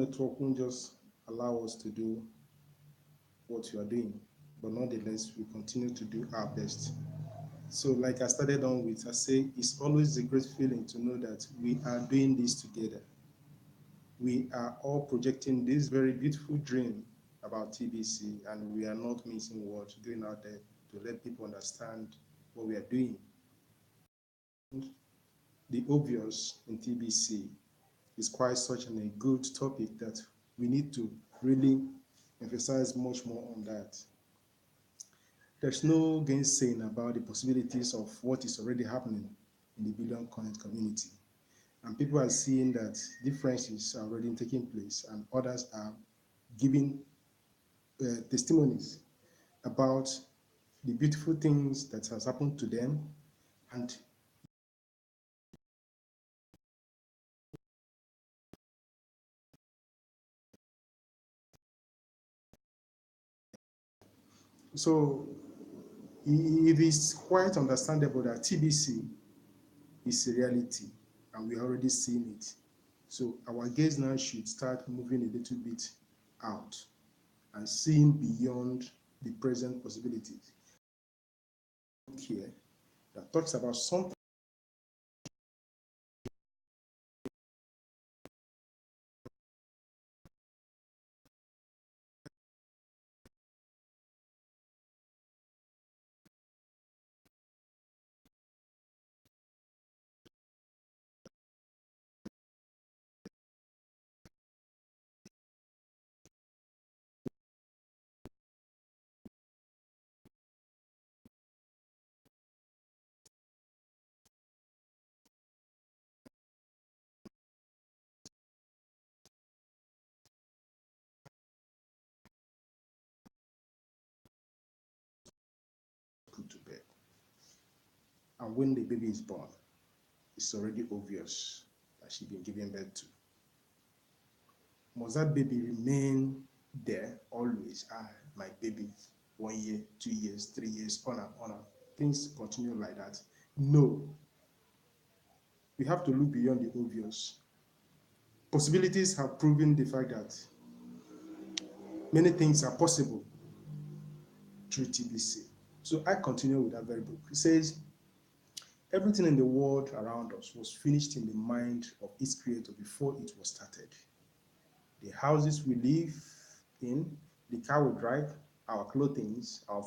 network won't just allow us to do what we are doing, but nonetheless, we continue to do our best. So, like I started on with, I say it's always a great feeling to know that we are doing this together. We are all projecting this very beautiful dream about TBC, and we are not missing words going out there to let people understand what we are doing. The obvious in TBC is quite such a good topic that we need to really emphasize much more on that. There's no gainsaying about the possibilities of what is already happening in the billion coin community. And people are seeing that differences are already taking place, and others are giving testimonies about the beautiful things that has happened to them. And so it is quite understandable that TBC is a reality, and we're already seeing it. So our gaze now should start moving a little bit out and seeing beyond the present possibilities. Here that talks about something put to bed. And when the baby is born, it's already obvious that she's been given birth to. Must that baby remain there always? My baby, 1 year, 2 years, 3 years, on and on. Things continue like that. No. We have to look beyond the obvious. Possibilities have proven the fact that many things are possible through TBC. So I continue with that very book. It says, everything in the world around us was finished in the mind of its creator before it was started. The houses we live in, the car we drive, our clothing, our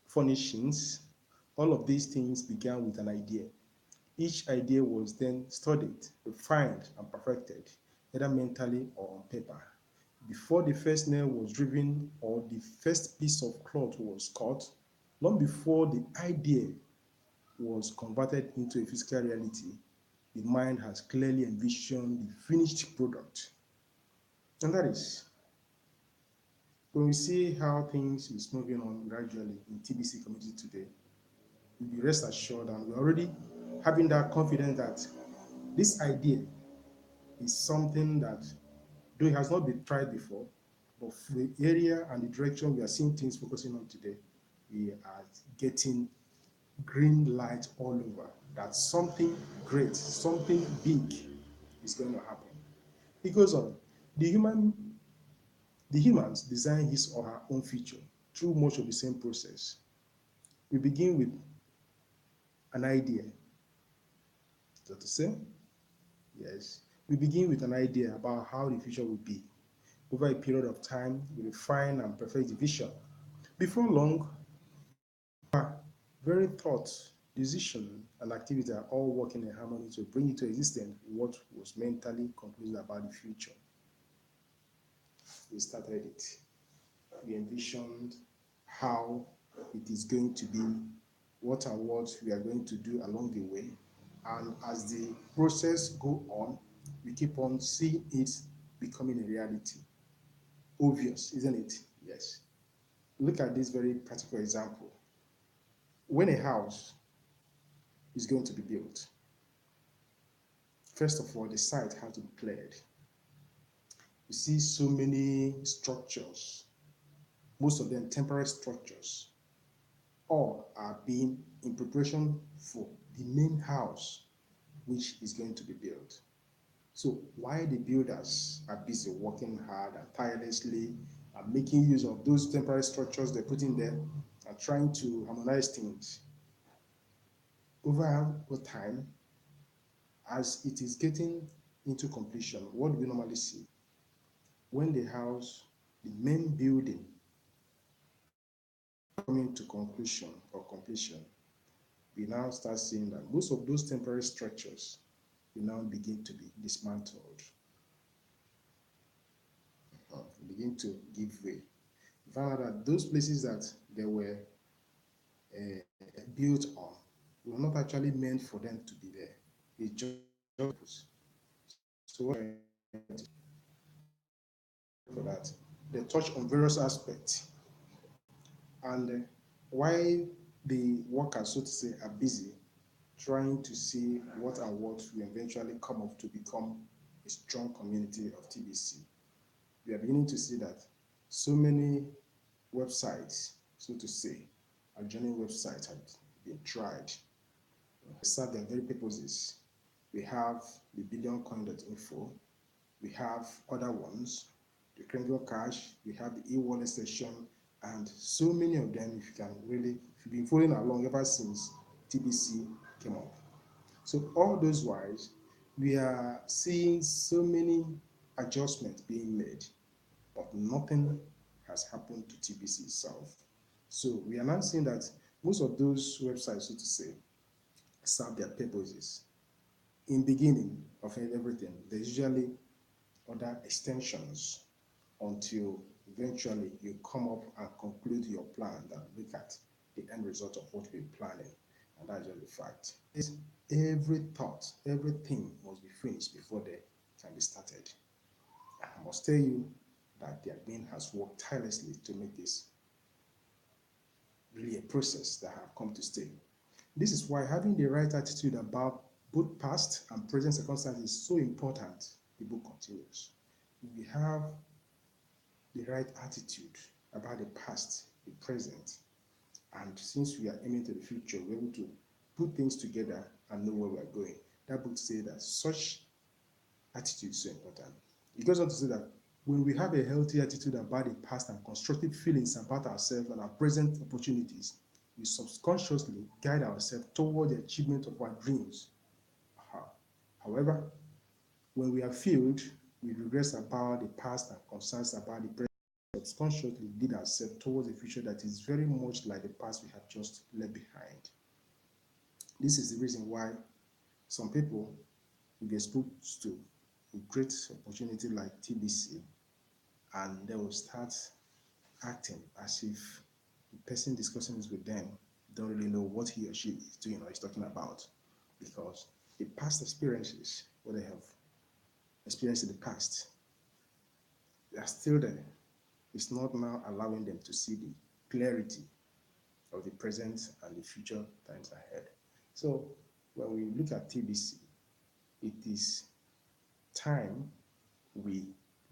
furnishings, all of these things began with an idea. Each idea was then studied, refined, and perfected, either mentally or on paper. Before the first nail was driven or the first piece of cloth was cut, long before the idea was converted into a physical reality, the mind has clearly envisioned the finished product. And that is, when we see how things is moving on gradually in TBC community today, we'll be rest assured, and we're already having that confidence that this idea is something that, though it has not been tried before, but for the area and the direction we are seeing things focusing on today, we are getting green light all over that something great, something big is going to happen. It goes on. The humans design his or her own future through much of the same process. We begin with an idea. Is that to say? Yes. We begin with an idea about how the future will be. Over a period of time, we refine and perfect the vision. Before long, our very thoughts, decision, and activity are all working in harmony to bring into existence what was mentally concluded about the future. We started it. We envisioned how it is going to be, what and what we are going to do along the way. And as the process goes on, we keep on seeing it becoming a reality. Obvious, isn't it? Yes. Look at this very practical example. When a house is going to be built, first of all, the site has to be cleared. You see so many structures, most of them temporary structures, all are being in preparation for the main house which is going to be built. So while the builders are busy working hard and tirelessly and making use of those temporary structures they put in there and trying to harmonize things, over time, as it is getting into completion, what do we normally see? When the house, the main building, coming to conclusion or completion, we now start seeing that most of those temporary structures will now begin to be dismantled, begin to give way. We found out that those places that they were built on were not actually meant for them to be there. It's just so for that. They touch on various aspects, and while the workers, so to say, are busy trying to see what and what will eventually come up to become a strong community of TBC, we are beginning to see that so many websites, so to say, adjoining websites have been tried. They serve their very purposes. We have the billioncoin.info, we have other ones, the Criminal Cash, we have the e-wallet session, and so many of them, if if you've been following along ever since TBC came up. So all those wise, we are seeing so many adjustments being made, but nothing has happened to TBC itself. So we are now seeing that most of those websites, so to say, serve their purposes. In beginning of everything, there's usually other extensions until eventually you come up and conclude your plan and look at the end result of what we're planning. And that's just the fact. Every thought, everything must be finished before they can be started. I must tell you that the admin has worked tirelessly to make this really a process that have come to stay. This is why having the right attitude about both past and present circumstances is so important. The book continues. If we have the right attitude about the past, the present, and since we are aiming to the future, we're able to put things together and know where we're going. That book says that such attitude is so important. It goes on to say that when we have a healthy attitude about the past and constructive feelings about ourselves and our present opportunities, we subconsciously guide ourselves toward the achievement of our dreams. However, when we are filled with regrets about the past and concerns about the present, subconsciously lead ourselves towards a future that is very much like the past we have just left behind. This is the reason why some people will get exposed to a great opportunity like TBC and they will start acting as if the person discussing this with them don't really know what he or she is doing or is talking about, because the past experiences, what they have experienced in the past, they are still there. It's not now allowing them to see the clarity of the present and the future times ahead. So when we look at TBC, it is time we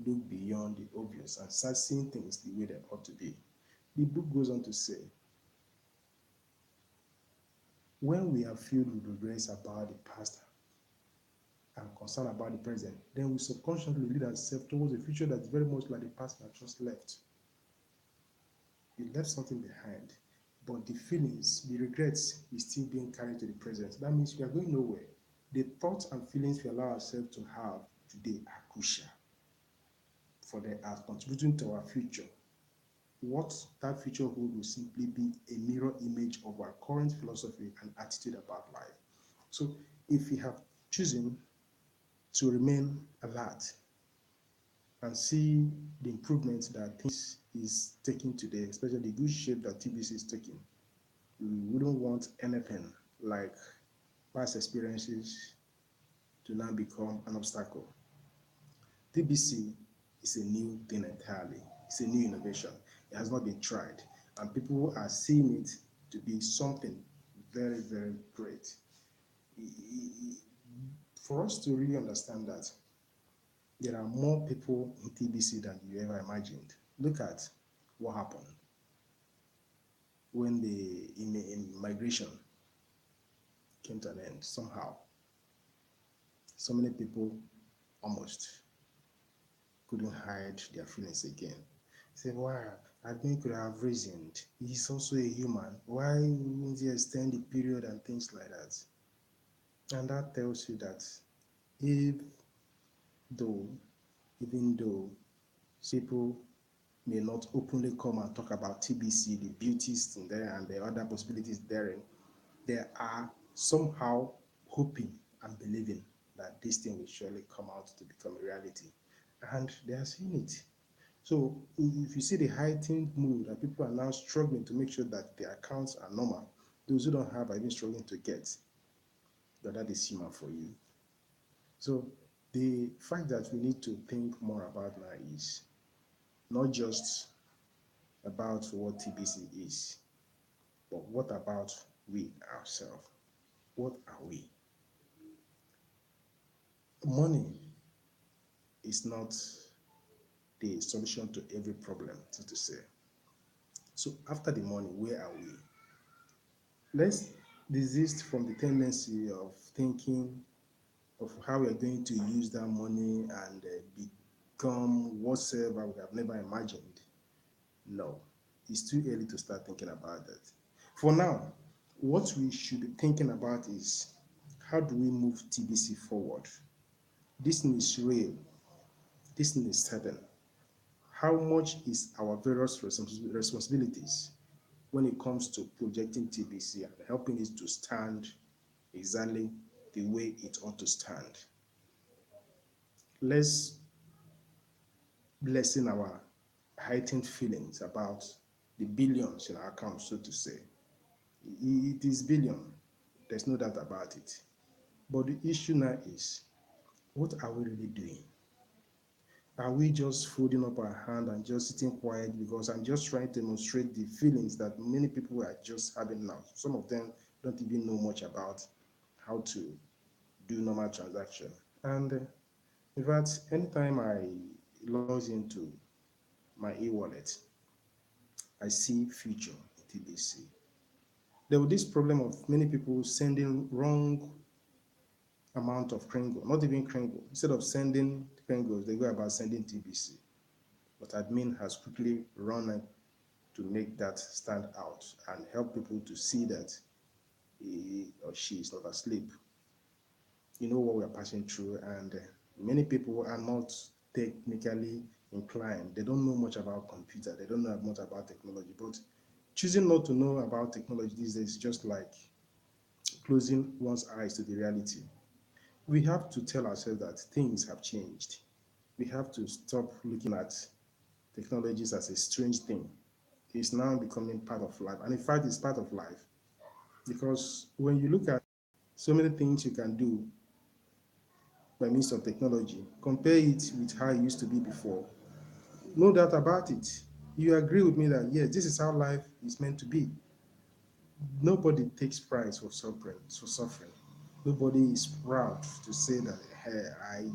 look beyond the obvious and start seeing things the way they ought to be. The book goes on to say, when we are filled with regrets about the past and concerned about the present, then we subconsciously lead ourselves towards a future that's very much like the past we have just left. We left something behind, but the feelings, the regrets is still being carried to the present. That means we are going nowhere. The thoughts and feelings we allow ourselves to have today are crucial, for they are contributing to our future. What that future hold will simply be a mirror image of our current philosophy and attitude about life. So if we have chosen to remain alert and see the improvements that things is taking today, especially the good shape that TBC is taking, we wouldn't want anything like past experiences to now become an obstacle. TBC is a new thing entirely. It's a new innovation. It has not been tried. And people are seeing it to be something very, very great. For us to really understand that, there are more people in TBC than you ever imagined. Look at what happened when the immigration came to an end somehow. So many people almost couldn't hide their feelings again. Say, wow, admin could have reasoned. He's also a human. Why wouldn't he extend the period and things like that? And that tells you that if though, even though some people may not openly come and talk about TBC, the beauties in there and the other possibilities therein, they are somehow hoping and believing that this thing will surely come out to become a reality. And they are seeing it. So if you see the heightened mood and people are now struggling to make sure that their accounts are normal, those who don't have are even struggling to get, but that is human for you. So the fact that we need to think more about now is not just about what TBC is, but what about we ourselves? What are we? Money is not the solution to every problem, so to say. So after the money, where are we? Let's desist from the tendency of thinking of how we are going to use that money and become whatsoever we have never imagined. No, it's too early to start thinking about that. For now, what we should be thinking about is how do we move TBC forward? This thing is real, this thing is certain. How much is our various responsibilities when it comes to projecting TBC and helping it to stand exactly the way it ought to stand? Let's lessen our heightened feelings about the billions in our account, so to say. It is billion, there's no doubt about it. But the issue now is, what are we really doing? Are we just folding up our hand and just sitting quiet because I'm just trying to demonstrate the feelings that many people are just having now? Some of them don't even know much about how to do normal transaction. And in fact, anytime I log into my e-wallet, I see future in TBC. There was this problem of many people sending wrong amount of Kringle, not even Kringle. Instead of sending Kringles, they go about sending TBC. But admin has quickly run it to make that stand out and help people to see that he or she is not asleep. You know what we are passing through, and many people are not technically inclined. They don't know much about computer. They don't know much about technology. But choosing not to know about technology these days is just like closing one's eyes to the reality. We have to tell ourselves that things have changed. We have to stop looking at technologies as a strange thing. It's now becoming part of life. And in fact, it's part of life. Because when you look at so many things you can do by means of technology, compare it with how it used to be before. No doubt about it. You agree with me that yes, this is how life is meant to be. Nobody takes pride for suffering. Nobody is proud to say that, hey,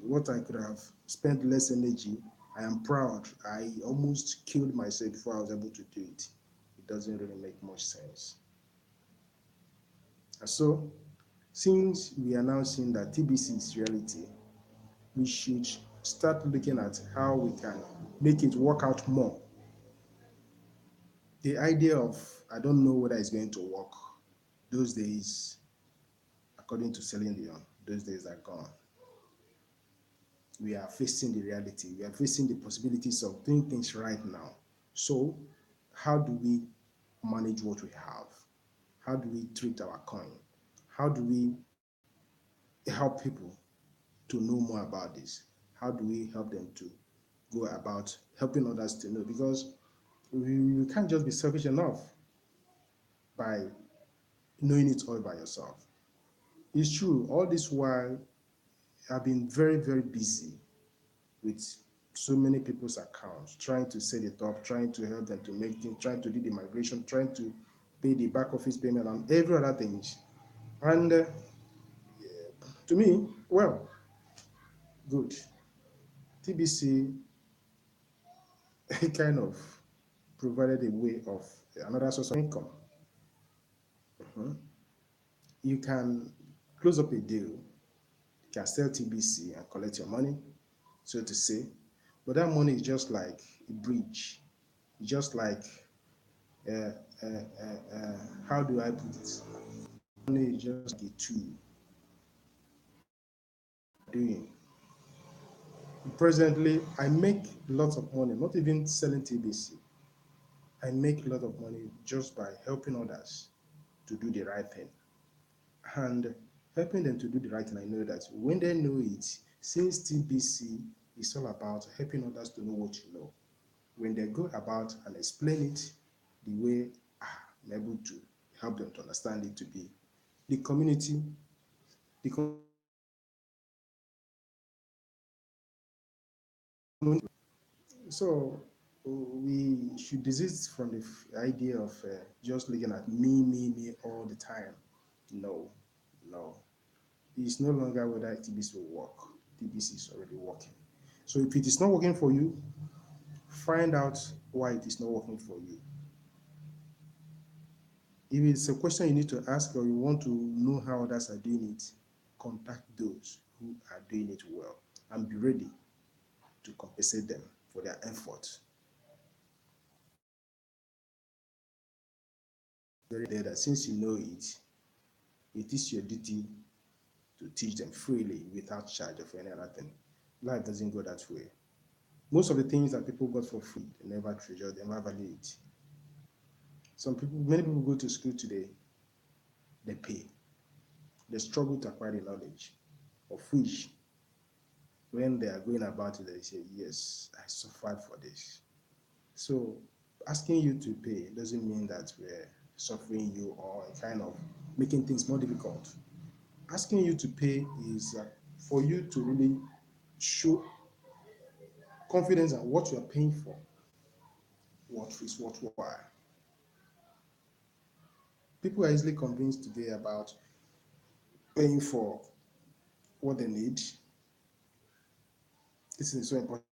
what I could have spent less energy, I am proud. I almost killed myself before I was able to do it. It doesn't really make much sense. And so, since we are now seeing that TBC is reality, we should start looking at how we can make it work out more. The idea of, I don't know whether it's going to work, those days, according to Celine Dion, those days are gone. We are facing the reality. We are facing the possibilities of doing things right now. So, how do we manage what we have? How do we treat our coin? How do we help people to know more about this? How do we help them to go about helping others to know? Because you can't just be selfish enough by knowing it all by yourself. It's true, all this while I've been very, very busy with so many people's accounts, trying to set it up, trying to help them to make things, trying to do the migration, trying to pay the back office payment and every other things. And to me, well, good. TBC kind of provided a way of another source of income. Mhm. You can close up a deal, You can sell TBC and collect your money, so to say. But that money is just like a bridge. It's just like, uh, how do I put it? Money is just like a tool doing. Presently, I make lots of money, not even selling TBC. I make a lot of money just by helping others to do the right thing. And helping them to do the right thing, I know that when they know it, since TBC is all about helping others to know what you know, when they go about and explain it the way I'm able to help them to understand it to be, the community, the community. So we should desist from the idea of just looking at me all the time. No, no. It's no longer whether TBC will work. TBC is already working. So if it is not working for you, find out why it is not working for you. If it's a question you need to ask or you want to know how others are doing it, contact those who are doing it well and be ready to compensate them for their effort. Very clear that since you know it, it is your duty to teach them freely without charge of any other thing. Life doesn't go that way. Most of the things that people got for free, they never treasure, they never value it. Many people go to school today, they pay. They struggle to acquire the knowledge, of which, when they are going about it, they say, yes, I suffered for this. So asking you to pay doesn't mean that we're suffering you or kind of making things more difficult. Asking you to pay is for you to really show confidence in what you're paying for, what is worthwhile. People are easily convinced today about paying for what they need. This is so important.